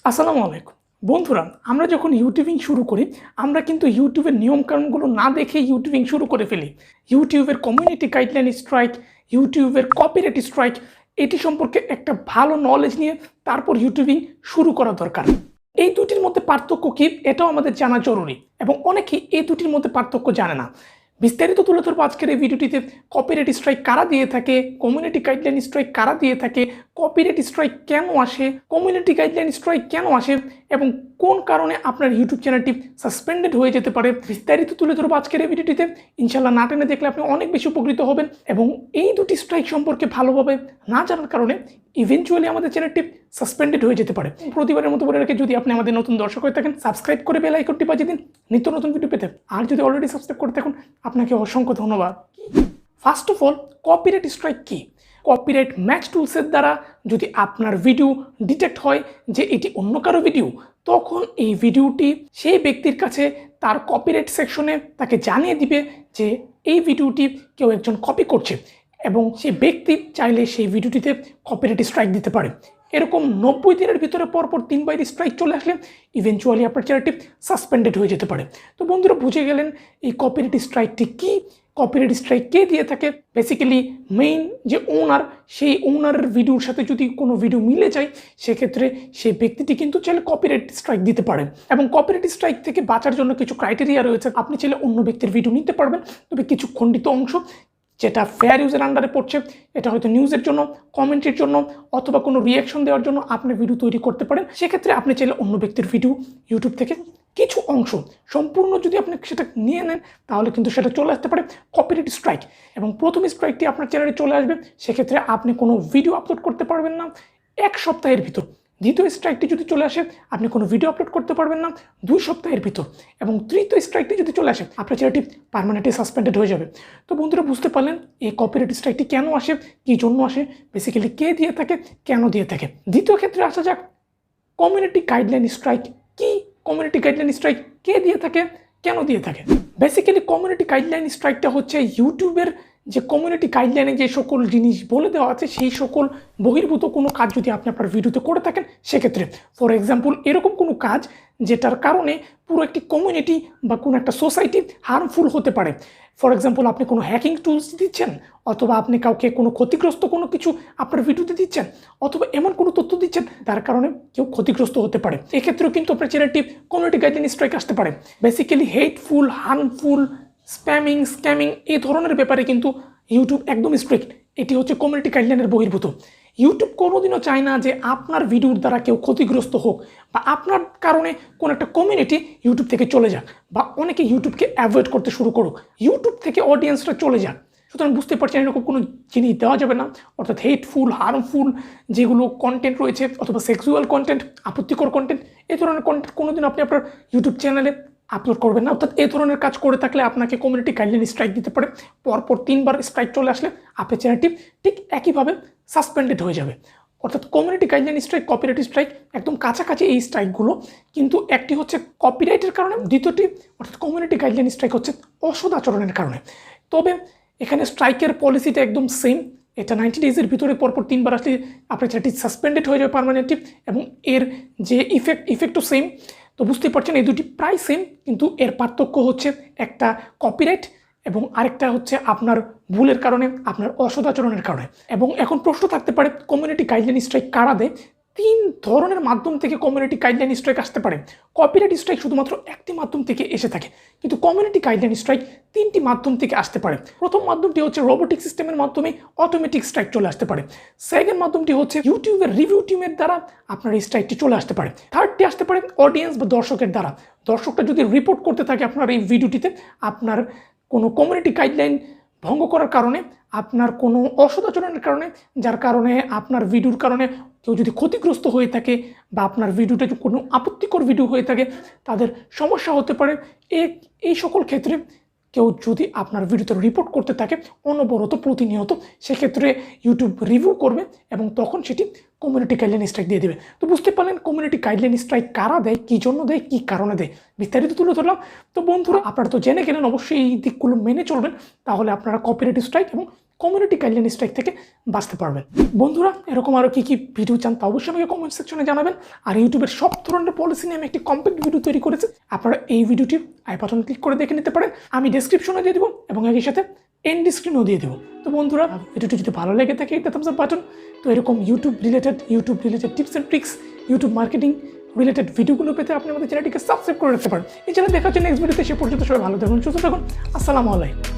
আসসালামু আলাইকুম বন্ধুরা, আমরা যখন ইউটিউবিং শুরু করি আমরা কিন্তু ইউটিউবের নিয়মকানুনগুলো না দেখে ইউটিউবিং শুরু করে ফেলি। ইউটিউবের কমিউনিটি গাইডলাইন স্ট্রাইক, ইউটিউবের কপিরাইট স্ট্রাইক, এটি সম্পর্কে একটা ভালো নলেজ নিয়ে তারপর ইউটিউবিং শুরু করা দরকার। এই দুটির মধ্যে পার্থক্য কী এটাও আমাদের জানা জরুরি এবং অনেকেই এই দুটির মধ্যে পার্থক্য জানে না। বিস্তারিত তুলে ধরবো আজকের এই ভিডিওটিতে। কপিরাইট স্ট্রাইক কারা দিয়ে থাকে, কমিউনিটি গাইডলাইন স্ট্রাইক কারা দিয়ে থাকে, কপিরাইট স্ট্রাইক কেন আসে, কমিউনিটি গাইডলাইন স্ট্রাইক কেন আসে এবং কোন কারণে আপনার ইউটিউব চ্যানেলটি সাসপেন্ডেড হয়ে যেতে পারে, বিস্তারিত তুলে ধরবো আজকের এই ভিডিওটিতে। ইনশাল্লাহ না টেনে দেখলে আপনি অনেক বেশি উপকৃত হবেন এবং এই দুটি স্ট্রাইক সম্পর্কে ভালোভাবে না জানার কারণে ইভেনচুয়ালি আমাদের চ্যানেলটি সাসপেন্ডেড হয়ে যেতে পারে। প্রতিবারের মতো বলে রাখি, যদি আপনি আমাদের নতুন দর্শক হয়ে থাকেন সাবস্ক্রাইব করে বেল আইকনটি বাজিয়ে দিন নিত্য নতুন ভিডিও পেতে। আর যদি অলরেডি সাবস্ক্রাইব করে থাকুন আপনাকে অসংখ্য ধন্যবাদ। First of all, copyright strike কী? কপিরাইট ম্যাচ টুলসের দ্বারা যদি আপনার ভিডিও ডিটেক্ট হয় যে এটি অন্য কারো ভিডিও, তখন এই ভিডিওটি সেই ব্যক্তির কাছে তার কপিরাইট সেকশনে তাকে জানিয়ে দিবে যে এই ভিডিওটি কেউ একজন কপি করছে এবং সেই ব্যক্তি চাইলে সেই ভিডিওটিতে কপিরাইট স্ট্রাইক দিতে পারে। এরকম 90 দিনের ভিতরে পরপর 3 স্ট্রাইক চলে আসলে ইভেনচুয়ালি আপনার চ্যানেলটি সাসপেন্ডেড হয়ে যেতে পারে। তো বন্ধুরা, বুঝে গেলেন এই কপিরাইট স্ট্রাইকটি কী, কপিরাইট স্ট্রাইক কে দিয়ে থাকে। বেসিক্যালি মেইন যে ওনার, সেই ওনারের ভিডিওর সাথে যদি কোনো ভিডিও মিলে যায় সেক্ষেত্রে সেই ব্যক্তিটি কিন্তু চাইলে কপিরাইট স্ট্রাইক দিতে পারে এবং কপিরাইট স্ট্রাইক থেকে বাঁচার জন্য কিছু ক্রাইটেরিয়া রয়েছে। আপনি চাইলে অন্য ব্যক্তির ভিডিও নিতে পারবেন, তবে কিছু খণ্ডিত অংশ যেটা ফেয়ার ইউজের আন্ডারে পড়ছে, এটা হয়তো নিউজের জন্য, কমেন্টের জন্য অথবা কোনো রিয়াকশন দেওয়ার জন্য আপনি ভিডিও তৈরি করতে পারেন। সেক্ষেত্রে আপনি চাইলে অন্য ব্যক্তির ভিডিও ইউটিউব থেকে কিছু অংশ, সম্পূর্ণ যদি আপনি সেটা নিয়ে নেন তাহলে কিন্তু সেটা চলে আসতে পারে কপিরাইট স্ট্রাইক এবং প্রথম স্ট্রাইকটি আপনার চ্যানেলে চলে আসবে। সেক্ষেত্রে আপনি কোনো ভিডিও আপলোড করতে পারবেন না 1 সপ্তাহের ভিতর। দ্বিতীয় স্ট্রাইকটি যদি চলে আসে আপনি কোনো ভিডিও আপলোড করতে পারবেন না 2 সপ্তাহের ভিতর এবং তৃতীয় স্ট্রাইকটি যদি চলে আসে আপনার চ্যানেলটি পার্মানেন্টলি সাসপেন্ডেড হয়ে যাবে। তো বন্ধুরা, বুঝতে পারলেন এই কপিরাইট স্ট্রাইকটি কেন আসে, কী জন্য আসে, বেসিক্যালি কে দিয়ে থাকে, কেন দিয়ে থাকে। দ্বিতীয় ক্ষেত্রে আসা যাক, কমিউনিটি গাইডলাইন স্ট্রাইক কী, কমিউনিটি গাইডলাইন স্ট্রাইক কে দিয়ে থাকে, কেন দিয়ে থাকে। বেসিক্যালি কমিউনিটি গাইডলাইন স্ট্রাইকটা হচ্ছে ইউটিউবের যে কমিউনিটি গাইডলাইনে যে সকল জিনিস বলে দেওয়া আছে সেই সকল বহির্ভূত কোনো কাজ যদি আপনি আপনার ভিডিওতে করে থাকেন সেক্ষেত্রে, ফর এক্সাম্পল এরকম কোনো কাজ যেটার কারণে পুরো একটি কমিউনিটি বা কোনো একটা সোসাইটি হার্মফুল হতে পারে। ফর এক্সাম্পল আপনি কোনো হ্যাকিং টুলস দিচ্ছেন, অথবা আপনি কাউকে কোনো ক্ষতিগ্রস্ত কোনো কিছু আপনার ভিডিওতে দিচ্ছেন, অথবা এমন কোনো তথ্য দিচ্ছেন তার কারণে কেউ ক্ষতিগ্রস্ত হতে পারে, এক্ষেত্রেও কিন্তু আপনার চ্যানেলটি কমিউনিটি গাইডলাইন স্ট্রাইক আসতে পারে। Basically hateful, harmful, spamming, scamming এই ধরনের ব্যাপারে কিন্তু ইউটিউব একদম স্ট্রিক্ট। এটি হচ্ছে কমিউনিটি গাইডলাইনের বহির্ভূত। ইউটিউব কোনোদিনও চায় না যে আপনার ভিডিওর দ্বারা কেউ ক্ষতিগ্রস্ত হোক বা আপনার কারণে কোনো একটা কমিউনিটি ইউটিউব থেকে চলে যাক বা অনেকে ইউটিউবকে অ্যাভয়েড করতে শুরু করুক, ইউটিউব থেকে অডিয়েন্সরা চলে যাক। সুতরাং বুঝতে পারছেন এরকম কোনো জিনিস দেওয়া যাবে না। অর্থাৎ হেটফুল, হার্মফুল যেগুলো কন্টেন্ট রয়েছে অথবা সেক্সুয়াল কন্টেন্ট, আপত্তিকর কন্টেন্ট, এই ধরনের কন্টেন্ট কোনোদিন আপনি আপনার ইউটিউব চ্যানেলে আপলোড করবেন না। অর্থাৎ এই ধরনের কাজ করে থাকলে আপনাকে কমিউনিটি গাইডলাইন স্ট্রাইক দিতে পারে। পরপর 3 স্ট্রাইক চলে আসলে আপনার চ্যানেলটি ঠিক একইভাবে সাসপেন্ডেড হয়ে যাবে। অর্থাৎ community guideline strike, copyright strike একদম কাছাকাছি এই স্ট্রাইকগুলো, কিন্তু একটি হচ্ছে কপিরাইটের কারণে, দ্বিতীয়টি অর্থাৎ কমিউনিটি গাইডলাইন স্ট্রাইক হচ্ছে অসদাচরণের কারণে। তবে এখানে স্ট্রাইকের পলিসিটা একদম সেম। এটা 90 ডেজের ভিতরে পরপর 3 আসলে আপনার চ্যানেলটি সাসপেন্ডেড হয়ে যাবে পার্মানেন্টলি এবং এর যে ইফেক্টও সেম। তো বুঝতেই পারছেন এই দুটি প্রায় সেম, কিন্তু এর পার্থক্য হচ্ছে একটা কপিরাইট এবং আরেকটা হচ্ছে আপনার ভুলের কারণে, আপনার অসদাচরণের কারণে। এবং এখন প্রশ্ন থাকতে পারে কমিউনিটি গাইডলাইন স্ট্রাইক কারা দেয়। 3 ধরনের মাধ্যম থেকে কমিউনিটি গাইডলাইন স্ট্রাইক আসতে পারে। কপিরাইট স্ট্রাইক শুধুমাত্র একটি মাধ্যম থেকে এসে থাকে, কিন্তু কমিউনিটি গাইডলাইন স্ট্রাইক 3টি মাধ্যম থেকে আসতে পারে। প্রথম মাধ্যমটি হচ্ছে রোবোটিক সিস্টেমের মাধ্যমে অটোমেটিক স্ট্রাইক চলে আসতে পারে। সেকেন্ড মাধ্যমটি হচ্ছে ইউটিউবের রিভিউ টিমের দ্বারা আপনার এই স্ট্রাইকটি চলে আসতে পারে। থার্ডটি আসতে পারে অডিয়েন্স বা দর্শকের দ্বারা। দর্শকটা যদি রিপোর্ট করতে থাকে আপনার এই ভিডিওটিতে আপনার কোনো কমিউনিটি গাইডলাইন ভঙ্গ করার কারণে, আপনার কোনো অসদাচরণের কারণে, যার কারণে আপনার ভিডিওর কারণে কেউ যদি ক্ষতিগ্রস্ত হয়ে থাকে বা আপনার ভিডিওটা কোনো আপত্তিকর ভিডিও হয়ে থাকে তাদের সমস্যা হতে পারে। এই সকল ক্ষেত্রে কেউ যদি আপনার ভিডিওতে রিপোর্ট করতে থাকে অনবরত, প্রতিনিয়ত, সেক্ষেত্রে ইউটিউব রিভিউ করবে এবং তখন সেটি কমিউনিটি গাইডলাইন স্ট্রাইক দিয়ে দেবে। তো বুঝতে পারলেন কমিউনিটি গাইডলাইন স্ট্রাইক কারা দেয়, কী জন্য দেয়, কী কারণে দেয়, বিস্তারিত তুলে ধরলাম। তো বন্ধুরা, আপনারা তো জেনে গেলেন, অবশ্যই এই দিকগুলো মেনে চলবেন, তাহলে আপনারা কপিরাইট স্ট্রাইক এবং কমিউনিটি গাইডলাইন স্ট্রাইক থেকে বাঁচতে পারবেন। বন্ধুরা, এরকম আরও কী কী ভিডিও চান তা অবশ্যই আমাকে কমেন্ট সেকশনে জানাবেন। আর ইউটিউবের সব ধরনের পলিসি নিয়ে আমি একটি কমপ্লিট ভিডিও তৈরি করেছি, আপনারা এই ভিডিওটি আই বাটন ক্লিক করে দেখে নিতে পারেন। আমি ডেসক্রিপশনে দিয়ে দেবো এবং একই সাথে এন্ড স্ক্রিনও দিয়ে দেবো। তো বন্ধুরা, ভিডিওটি যদি ভালো লেগে থাকে একটা থামস আপ বাটন। তো এরকম YouTube related tips and tricks, YouTube marketing related ভিডিওগুলো পেতে আপনি আমাদের চ্যানেলটিকে সাবস্ক্রাইব করে রাখতে পারেন। এই চ্যানেল দেখার জন্য নেক্সট ভিডিওতে, সে পর্যন্ত সবাই ভালো থাকুন, সুস্থ থাকুন। আসসালামু আলাইকুম।